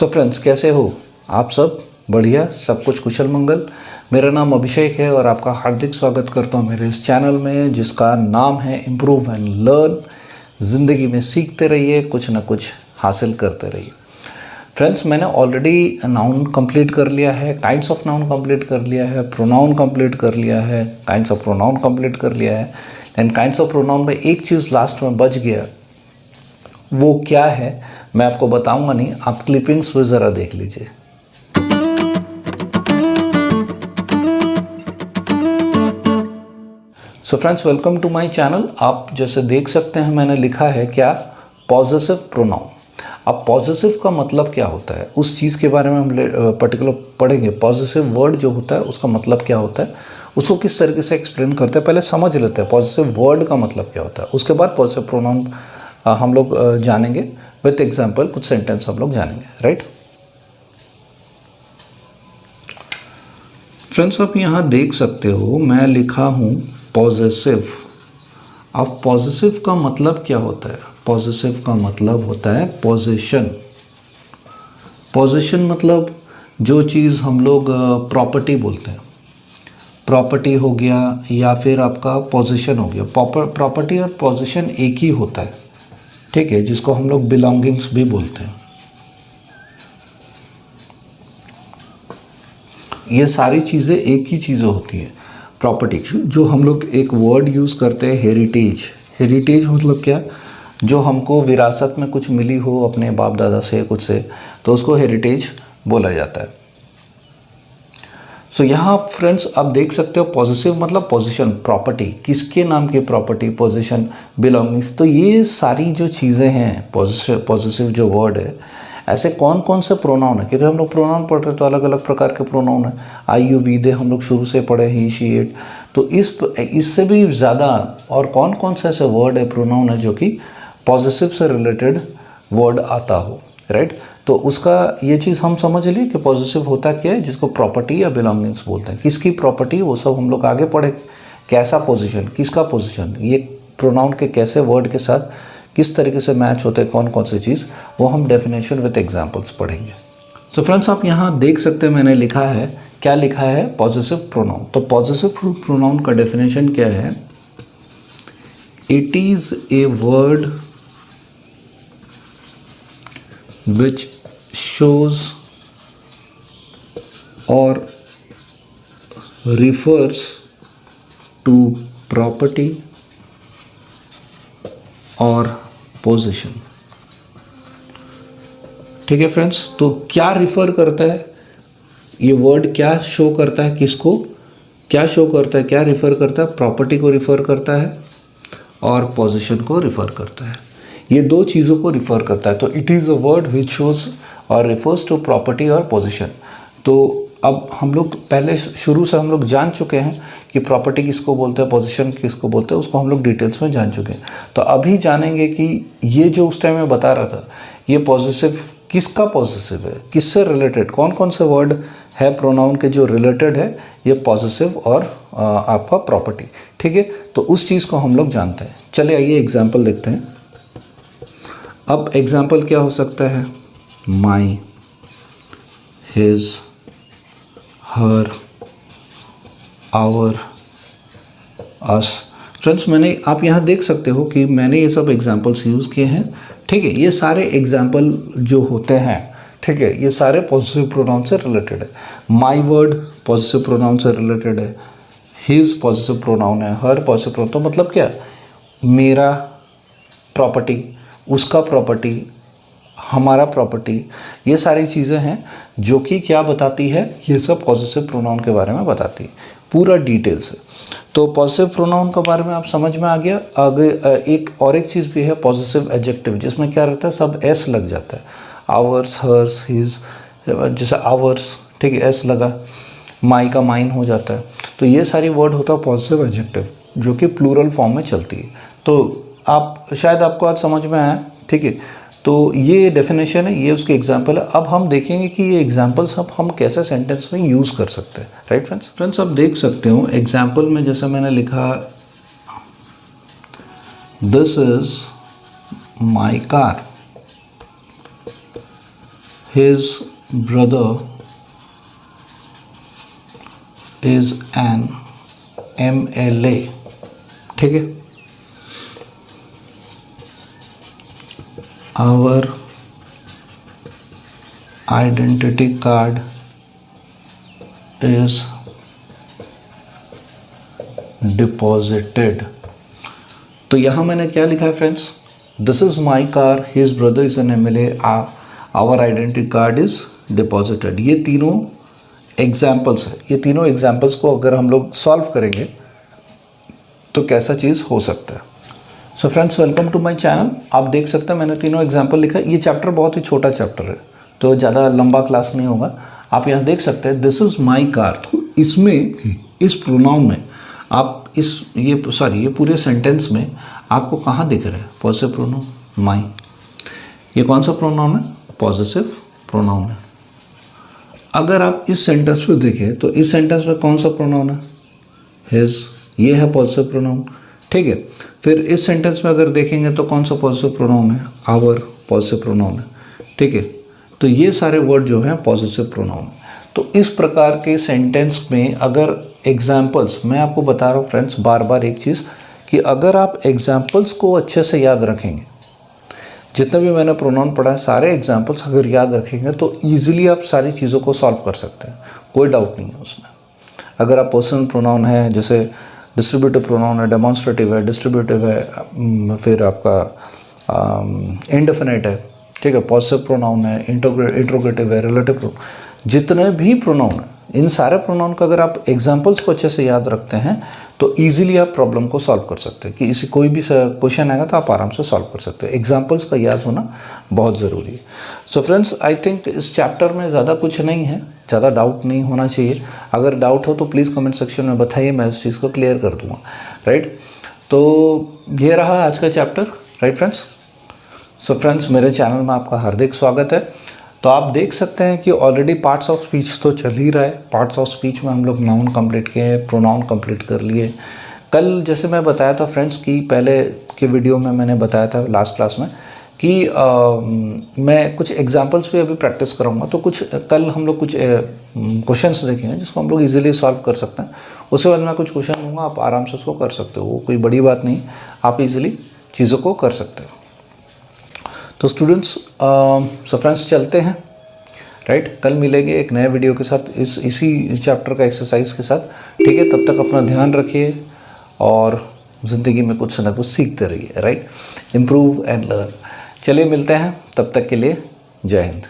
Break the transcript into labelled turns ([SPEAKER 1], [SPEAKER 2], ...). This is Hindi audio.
[SPEAKER 1] सो फ्रेंड्स, कैसे हो आप सब? बढ़िया, सब कुछ कुशल मंगल। मेरा नाम अभिषेक है और आपका हार्दिक स्वागत करता हूँ मेरे इस चैनल में जिसका नाम है इम्प्रूव एंड लर्न। ज़िंदगी में सीखते रहिए, कुछ ना कुछ हासिल करते रहिए। फ्रेंड्स, मैंने ऑलरेडी नाउन कंप्लीट कर लिया है, काइंड्स ऑफ नाउन कंप्लीट कर लिया है, प्रोनाउन कंप्लीट कर लिया है, काइंड्स ऑफ प्रोनाउन कंप्लीट कर लिया है। एंड काइंड्स ऑफ प्रोनाउन में एक चीज़ लास्ट में बच गया, वो क्या है मैं आपको बताऊंगा नहीं, आप क्लिपिंग्स में ज़रा देख लीजिए। So friends, welcome to my channel. आप जैसे देख सकते हैं मैंने लिखा है क्या, पॉजेसिव प्रोनाउन। अब पॉजेसिव का मतलब क्या होता है उस चीज़ के बारे में हम पर्टिकुलर पढ़ेंगे। पॉजेसिव वर्ड जो होता है उसका मतलब क्या होता है, उसको किस तरीके से एक्सप्लेन करते हैं, पहले समझ लेते हैं पॉजेसिव वर्ड का मतलब क्या होता है। उसके बाद पॉजेसिव प्रोनाउन हम लोग जानेंगे विथ एग्जाम्पल, कुछ सेंटेंस हम लोग जानेंगे, राइट। फ्रेंड्स, आप यहाँ देख सकते हो मैं लिखा हूँ पॉजेसिव। अब पॉजेसिव का मतलब क्या होता है? पॉजेसिव का मतलब होता है पोजीशन। पोजीशन मतलब जो चीज़ हम लोग प्रॉपर्टी बोलते हैं, प्रॉपर्टी हो गया या फिर आपका पोजीशन हो गया। प्रॉपर्टी और पोजीशन एक ही होता है, ठीक है, जिसको हम लोग बिलोंगिंग्स भी बोलते हैं। ये सारी चीज़ें एक ही चीज़ें होती हैं। प्रॉपर्टी जो हम लोग एक वर्ड यूज़ करते हैं, हेरिटेज। हेरिटेज मतलब क्या? जो हमको विरासत में कुछ मिली हो अपने बाप दादा से, कुछ से, तो उसको हेरिटेज बोला जाता है। सो यहाँ फ्रेंड्स आप देख सकते हो पॉजिटिव मतलब पोजीशन, प्रॉपर्टी, किसके नाम की प्रॉपर्टी, पोजीशन, बिलोंगिंग्स। तो ये सारी जो चीज़ें हैं, पॉजिटिव जो वर्ड है, ऐसे कौन कौन से प्रोनाउन है, क्योंकि हम लोग प्रोनाउन पढ़ रहे हैं तो अलग अलग प्रकार के प्रोनाउन है। आई यू वी दे हम लोग शुरू से पढ़े, ही शी इट। तो इससे भी ज़्यादा और कौन कौन से ऐसे वर्ड है, प्रोनाउन है जो कि पॉजिटिव से रिलेटेड वर्ड आता हो, राइट। तो उसका ये चीज़ हम समझ लिए कि पॉजिटिव होता क्या है, जिसको प्रॉपर्टी या बिलोंगिंग्स बोलते हैं। किसकी प्रॉपर्टी, वो सब हम लोग आगे पढ़े। कैसा पोजीशन, किसका पोजीशन, ये प्रोनाउन के कैसे वर्ड के साथ किस तरीके से मैच होते हैं, कौन कौन सी चीज़, वो हम डेफिनेशन विद एग्जांपल्स पढ़ेंगे। तो फ्रेंड्स आप यहाँ देख सकते हैं मैंने लिखा है, क्या लिखा है, पॉजिटिव प्रोनाउन। तो पॉजिटिव प्रोनाउन का डेफिनेशन क्या है? It is a word which shows or refers to property or possession। ठीक है फ्रेंड्स, तो क्या रिफर करता है ये वर्ड, क्या शो करता है, किसको क्या शो करता है, क्या रिफर करता है? प्रॉपर्टी को रिफर करता है और पोजीशन को रिफर करता है। ये दो चीज़ों को रिफ़र करता है। तो it is a word which shows और रिफर्स टू प्रॉपर्टी और पोजीशन। तो अब हम लोग पहले शुरू से हम लोग जान चुके हैं कि प्रॉपर्टी किसको बोलते हैं, पोजीशन किसको बोलते हैं, उसको हम लोग डिटेल्स में जान चुके हैं। तो अभी जानेंगे कि ये जो उस टाइम मैं बता रहा था, ये पॉजिटिव किसका पॉजिटिव है, किससे रिलेटेड, कौन कौन से वर्ड है प्रोनाउन के जो रिलेटेड है ये पॉजिटिव और आपका प्रॉपर्टी, ठीक है। तो उस चीज़ को हम लोग जानते हैं। चलिए आइए एग्जाम्पल देखते हैं। अब एग्जाम्पल क्या हो सकता है? My, his, her, our, us. Friends मैंने, आप यहाँ देख सकते हो कि मैंने ये सब एग्जाम्पल्स यूज़ किए हैं, ठीक है। ये सारे एग्जाम्पल जो होते हैं, ठीक है, ये सारे पॉजिटिव प्रोनाउन से रिलेटेड है। माई वर्ड पॉजिटिव प्रोनाउन से रिलेटेड है, हिज पॉजिटिव प्रोनाउन है, हर पॉजिटिव प्रोनाउन। तो मतलब क्या, मेरा प्रॉपर्टी, उसका प्रॉपर्टी, हमारा प्रॉपर्टी, ये सारी चीज़ें हैं जो कि क्या बताती है, ये सब पॉजिटिव प्रोनाउन के बारे में बताती है पूरा डिटेल से। तो पॉजिटिव प्रोनाउन के बारे में आप समझ में आ गया। आगे एक चीज़ भी है पॉजिटिव एडजेक्टिव, जिसमें क्या रहता है, सब एस लग जाता है। आवर्स, हर्स, हिज, जैसे आवर्स, ठीक है, एस लगा, माई का माइन हो जाता है। तो ये सारी वर्ड होता है पॉजिटिव एडजेक्टिव जो कि प्लूरल फॉर्म में चलती है। तो आप शायद आपको आज समझ में आया, ठीक है। तो ये डेफिनेशन है, ये उसके एग्जाम्पल है। अब हम देखेंगे कि ये एग्जाम्पल्स हम कैसे सेंटेंस में यूज़ कर सकते हैं, राइट फ्रेंड्स। आप देख सकते हो एग्जाम्पल में, जैसे मैंने लिखा, this is my car, his brother is an MLA, ठीक है। our identity card is deposited। तो यहाँ मैंने क्या लिखा है friends, this is my car, his brother is an MLA, our identity card is deposited. ये तीनों एग्जाम्पल्स है। ये तीनों एग्जाम्पल्स को अगर हम लोग सॉल्व करेंगे तो कैसा चीज़ हो सकता है। So friends, welcome to my channel. आप देख सकते हैं मैंने तीनों एग्जाम्पल लिखा है। ये चैप्टर बहुत ही छोटा चैप्टर है, तो ज़्यादा लंबा क्लास नहीं होगा। आप यहाँ देख सकते हैं दिस इज़ माई कार। तो इसमें इस प्रोनाउन में आप ये पूरे सेंटेंस में आपको कहाँ दिख रहा है पॉजिटिव प्रोनाउन माई। ये कौन सा प्रोनाउन है? पॉजिटिव प्रोनाउन है। अगर आप इस सेंटेंस में देखें तो इस सेंटेंस में कौन सा प्रोनाउन है? हिज। ये है पॉजिटिव प्रोनाउन, ठीक है। फिर इस सेंटेंस में अगर देखेंगे तो कौन सा पॉजिटिव प्रोनाउन है? आवर पॉजिटिव प्रोनाउन है, ठीक है। तो ये सारे वर्ड जो हैं पॉजिटिव प्रोनाउन। तो इस प्रकार के सेंटेंस में अगर एग्जाम्पल्स, मैं आपको बता रहा हूँ फ्रेंड्स बार बार एक चीज़, कि अगर आप एग्जाम्पल्स को अच्छे से याद रखेंगे, जितने भी मैंने प्रोनाउन पढ़ा है सारे एग्जाम्पल्स अगर याद रखेंगे तो ईजिली आप सारी चीज़ों को सॉल्व कर सकते हैं, कोई डाउट नहीं है उसमें। अगर आप पर्सनल प्रोनाउन है, जैसे डिस्ट्रीब्यूटिव प्रोनाउन है, डेमोन्स्ट्रेटिव है, डिस्ट्रीब्यूटिव है, फिर आपका इंडेफिनिट है, ठीक है, पॉजिटिव प्रोनाउन है, इंट्रोगेटिव है, रिलेटिव प्रोनाउन, जितने भी प्रोनाउन हैं इन सारे प्रोनाउन का अगर आप एग्जाम्पल्स को अच्छे से याद रखते हैं तो ईजिली आप प्रॉब्लम को सॉल्व कर सकते हैं। कि इसी कोई भी क्वेश्चन आएगा तो आप आराम से सॉल्व कर सकते हैं। एग्जाम्पल्स का याद होना बहुत ज़रूरी है। सो फ्रेंड्स, आई थिंक इस चैप्टर में ज़्यादा कुछ नहीं है, ज़्यादा डाउट नहीं होना चाहिए। अगर डाउट हो तो प्लीज़ कमेंट सेक्शन में बताइए, मैं उस चीज़ को क्लियर कर दूँगा, राइट। तो ये रहा आज का chapter, right friends. So friends, मेरे चैनल में आपका हार्दिक स्वागत है। तो आप देख सकते हैं कि ऑलरेडी पार्ट्स ऑफ स्पीच तो चल ही रहा है। पार्ट्स ऑफ स्पीच में हम लोग नाउन कंप्लीट किए, प्रोनाउन कंप्लीट कर लिए। कल जैसे मैं बताया था फ्रेंड्स कि पहले के वीडियो में मैंने बताया था लास्ट क्लास में कि मैं कुछ एग्जांपल्स भी अभी प्रैक्टिस कराऊंगा। तो कुछ कल हम लोग कुछ क्वेश्चंस देखेंगे जिसको हम लोग इजीली सॉल्व कर सकते हैं। उसके बाद मैं कुछ क्वेश्चन दूँगा, आप आराम से उसको कर सकते हो, वो कोई बड़ी बात नहीं, आप इजीली चीज़ों को कर सकते हो। तो स्टूडेंट्स, सो फ्रेंड्स चलते हैं, राइट। कल मिलेंगे एक नए वीडियो के साथ, इसी चैप्टर का एक्सरसाइज के साथ, ठीक है। तब तक अपना ध्यान रखिए और ज़िंदगी में कुछ ना कुछ सीखते रहिए, राइट। Improve and learn. चलिए मिलते हैं, तब तक के लिए जय हिंद।